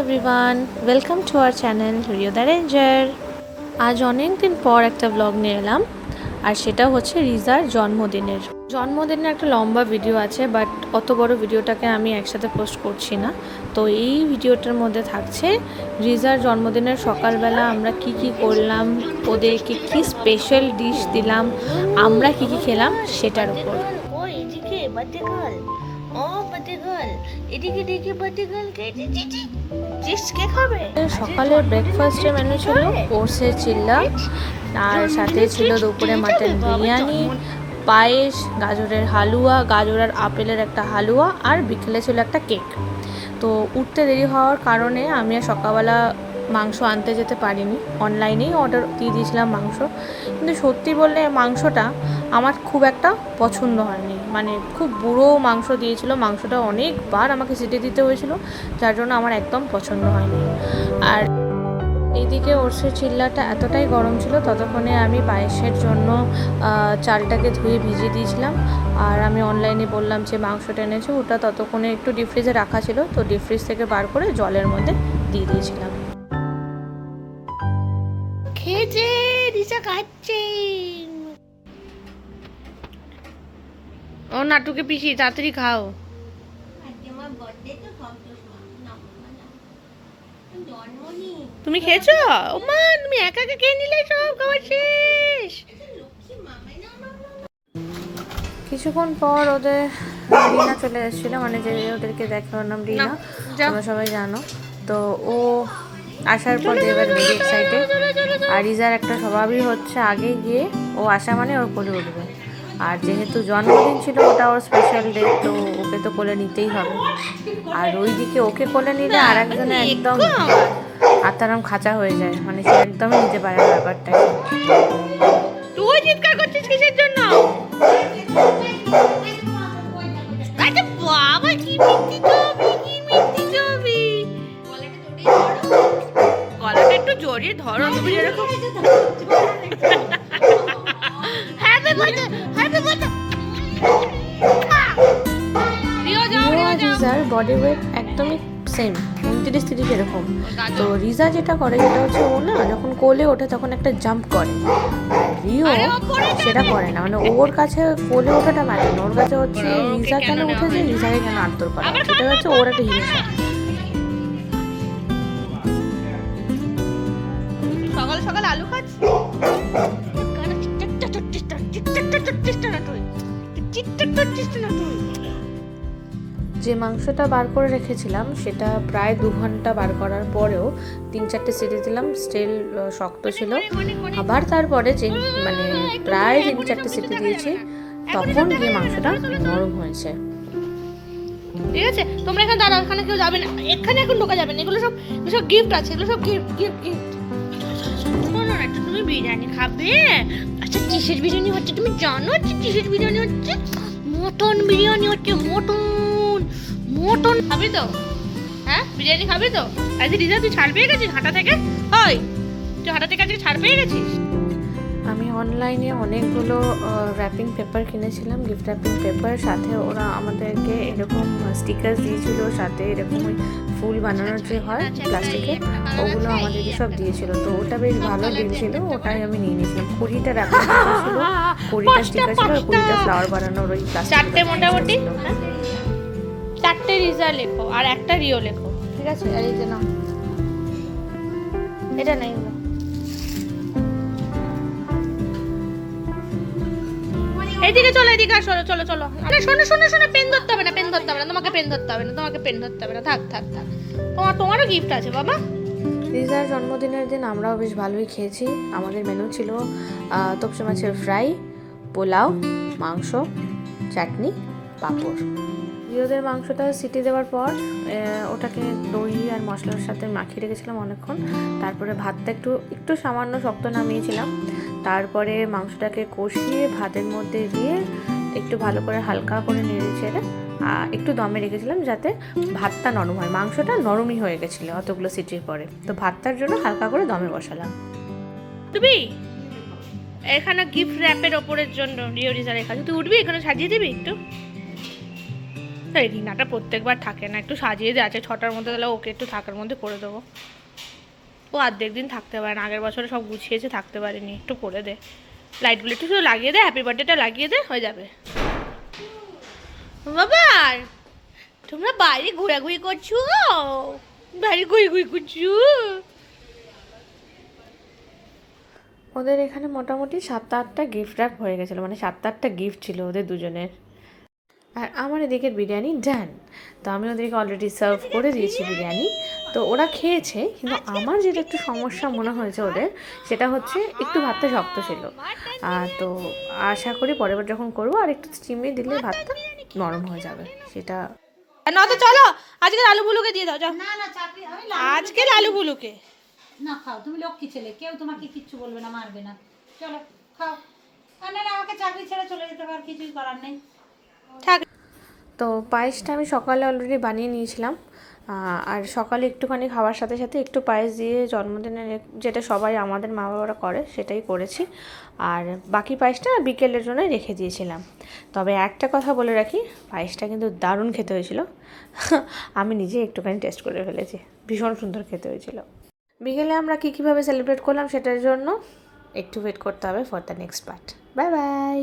Everyone, welcome to our channel Rio the ranger. আজ অনেক দিন পর একটা ব্লগ নিয়ে এলাম, আর সেটা হচ্ছে রিজার জন্মদিনের একটা লম্বা ভিডিও আছে, বাট অত বড় ভিডিওটাকে আমি একসাথে পোস্ট করছি না। তো এই ভিডিওটার মধ্যে থাকছে রিজার জন্মদিনের সকালবেলা আমরা কি কি করলাম, ওদেরকে কি স্পেশাল ডিশ দিলাম, আমরা কি কি খেলাম সেটার উপর। সকালের ব্রেকফাস্টের মেনু ছিল ওটসের চিল্লা, আর সাথে ছিল দুপুরে মাটন বিরিয়ানি, পায়েস, গাজরের হালুয়া, গাজর আর আপেলের একটা হালুয়া, আর বিকেলে ছিল একটা কেক। তো উঠতে দেরি হওয়ার কারণে আমি আর সকালবেলা মাংস আনতে যেতে পারিনি, অনলাইনেই অর্ডার দিয়ে দিয়েছিলাম মাংস। কিন্তু সত্যি বললে মাংসটা আমার খুব একটা পছন্দ হয়নি, মানে খুব বুড়ো মাংস দিয়েছিল, মাংসটা অনেকবার আমাকে সিটে দিতে হয়েছিল, যার জন্য আমার একদম পছন্দ হয়নি। আর এইদিকে ওটসের চিল্লাটা এতটাই গরম ছিল, ততক্ষণে আমি পায়েসের জন্য চালটাকে ধুয়ে ভিজিয়ে দিয়েছিলাম। আর আমি অনলাইনে বললাম যে মাংসটা এনেছে, ওটা ততক্ষণে একটু ডিপ ফ্রিজে রাখা ছিল, তো ডিপ ফ্রিজ থেকে বার করে জলের মধ্যে দিয়ে দিয়েছিলাম। খেয়েছে দিশা খাচ্ছে। ও নাটুকে পিসি তাড়াতাড়ি খাও। তুমি খেয়েছো? ও মা, তুমি একা একা খেয়ে নিলে, সব খাবার শেষ। কিছুক্ষণ পর ওদের রিনা চলে এসেছিল, মানে যে ওদেরকে দেখে ওর নাম রিনা, তোমরা সবাই জানো। তো ও আসার পর এবার ভেরি এক্সাইটেড। আর রিজার একটা স্বভাবই হচ্ছে আগে গিয়ে ও আসা মানে ওর কোলে উঠবে, আর যেহেতু জন্মদিন ছিল ওটা ওর স্পেশাল ডে, তো ওকে তো কোলে নিতেই হবে। আর ওইদিকে ওকে কোলে নিলে আর একজনে একদম আত্মারাম খাঁচা হয়ে যায়, মানে সে একদমই নিতে পারে না ব্যাপারটা। তুই চিৎকার করছিস কিসের জন্য? আরে বাবা, কি মিষ্টি ছবি, কি মিষ্টি ছবি। গলাটা একটু জড়িয়ে ধরো, তুমি এরকম। Happy birthday, happy birthday. রিজার বডি ওয়েট একদমই সেম, 29-30 এরকম। তো রিজা যেটা করে সেটা হচ্ছে ও না যখন কোলে ওঠে তখন একটা জাম্প করে, রিও সেটা করে না, মানে ওর কাছে কোলে ওঠাটা ম্যাটার না, ওর কাছে হচ্ছে রিজা কেন উঠেছে, রিজাকে কেন আদর করা, সেটা হচ্ছে ওর একটা হিংসা। সকাল সকাল আলু খাচ্ছি, যে মাংসটা বার করে রেখেছিলাম সেটা প্রায় 2 ঘন্টা বার করার পরেও 3-4টে সিটি দিলাম, স্টিল শক্ত ছিল। আবার তারপরে যে মানে প্রায় 3-4টে সিটি দিয়েছি, তখন গিয়ে মাংসটা নরম হয়েছে। ঠিক আছে, তোমরা এখানে দাঁড়াও, এখানে কেউ যাবে না, এখানে এখন ঢোকা যাবে না, এগুলো সব গিফট আছে, এগুলো সব গিফট গিফট গিফট। শোনো না, তুমি বিরিয়ানি খাবে? আচ্ছা, কিসের বিরিয়ানি হচ্ছে তুমি জানো? কিসের বিরিয়ানি হচ্ছে? মটন বিরিয়ানি হচ্ছে, মটন খাবি তো? হ্যাঁ, বিরিয়ানি খাবি তো? আজকে রিজা তুই ছাড় পেয়ে গেছিস হাঁটা থেকে? ওই, তুই হাঁটা থেকে আজকে ছাড় পেয়ে গেছিস? আমি অনলাইনে অনেকগুলো র্যাপিং পেপার কিনেছিলাম, গিফট র্যাপিং পেপার, সাথে ওরা আমাদেরকে এরকম স্টিকার দিয়েছিল, সাথে এরকম ওই ফুল বানানোর যে হয় প্লাস্টিকের, ওগুলো আমাদেরকে সব দিয়েছিল। তো ওটা বেশ ভালো ডিল ছিল, ওটাই আমি নিয়ে নিয়েছিলাম। 20টা র্যাপিং পেপার ছিল, 20টা স্টিকার ছিল, 20টা ফ্লাওয়ার বানানোর ওই প্লাস্টিক। 4টে মোটামুটি, 4টে রিজা লেখো আর একটা রিও লেখো, ঠিক আছে? আর এই যে না, এটা নাই, এদিকে চলো, এদিকে চলো চলো চলো। আরে শোনো শোনো শোনো, পেন ধরতে হবে না, পেন ধরতে হবে না, তোমাকে পেন ধরতে হবে না, তোমাকে পেন ধরতে হবে না, থাক থাক থাক, তোমারও গিফট আছে বাবা। রিজার জন্মদিনের দিন আমরাও বেশ ভালোই খেয়েছি। আমাদের মেনু ছিল তোপসে মাছের ফ্রাই, পোলাও, মাংস, চাটনি, পাঁপড়। রিওদের মাংসটা সিটি দেওয়ার পর ওটাকে দই আর মশলার সাথে মাখিয়ে রেখেছিলাম অনেকক্ষণ, তারপরে ভাতটা একটু সামান্য শক্ত নামিয়েছিলাম, তারপরে মাংসটাকে কষিয়ে ভাতের মধ্যে দিয়ে একটু ভালো করে হালকা করে নেড়ে ছেড়ে একটু দমে রেখেছিলাম, যাতে ভাতটা নরম হয়। মাংসটা নরমই হয়ে গেছিলো অতগুলো সিটির পরে, তো ভাতটার জন্য হালকা করে দমে বসালাম। তুমি এখানে গিফট র্যাপের ওপরের জন্য রিও রিজা লেখা, তুই উঠবি, এখানে সাজিয়ে দিবি একটু। এই রিনাটা প্রত্যেকবার থাকে না, একটু সাজিয়ে দিয়ে আছে 6টার মধ্যে, তাহলে ওকে একটু থাকার মধ্যে করে দেবো। ও অর্ধেক দিন থাকতে পারে না, আগের বছরে সব গুছিয়েছে থাকতে পারেনি, একটু করে দে। লাইটগুলো একটু শুধু লাগিয়ে দে, হ্যাপি বার্থডেটা লাগিয়ে দে, হয়ে যাবে। বাবা তোমরা বাইরে ঘোরাঘুরি করছো, বাইরে ঘুরি করছো। ওদের এখানে মোটামুটি 7-8টা গিফট র্যাপ হয়ে গেছিলো, মানে 7-8টা গিফট ছিল ওদের দুজনের। আর আমার এদিকের বিরিয়ানি ডান। তো আমি ওদেরকে অলরেডি সার্ভ করে দিয়েছি বিরিয়ানি। তো ওরা খেয়েছে, কিন্তু আমার যেটা একটু সমস্যা মনে হয়েছে ওদের, সেটা হচ্ছে একটু ভাতটা শক্ত ছিল। তো আশা করি পরের বার যখন করবো আর একটু চিমিয়ে দিলে ভাতটা নরম হয়ে যাবে সেটা। না তো চলো আজকে আলু বুলুকে দিয়ে দাও, যাও। না না চাকরি আমি আজকে আলু বুলুকে না খাও, তুমি লক্ষ্মী ছেলে, কেউ তোমাকে কিচ্ছু বলবে না, মারবে না। চলো খাও। আর না আমাকে চাকরি ছেড়ে চলে যেতে হবে, আর কিছুই করার নেই। থাক। তো পায়েসটা আমি সকালে অলরেডি বানিয়ে নিয়েছিলাম। আর সকালে একটুখানি খাওয়ার সাথে সাথে একটু পায়েস দিয়ে জন্মদিনের যেটা সবাই আমাদের মা বাবারা করে সেটাই করেছি। আর বাকি পায়েসটা বিকেলের জন্য রেখে দিয়েছিলাম। তবে একটা কথা বলে রাখি, পায়েসটা কিন্তু দারুণ খেতে হয়েছিল। আমি নিজে একটুখানি টেস্ট করে ফেলেছি, ভীষণ সুন্দর খেতে হয়েছিল। বিকেলে আমরা কীভাবে সেলিব্রেট করলাম সেটার জন্য একটু ওয়েট করতে হবে for the next part. Bye bye.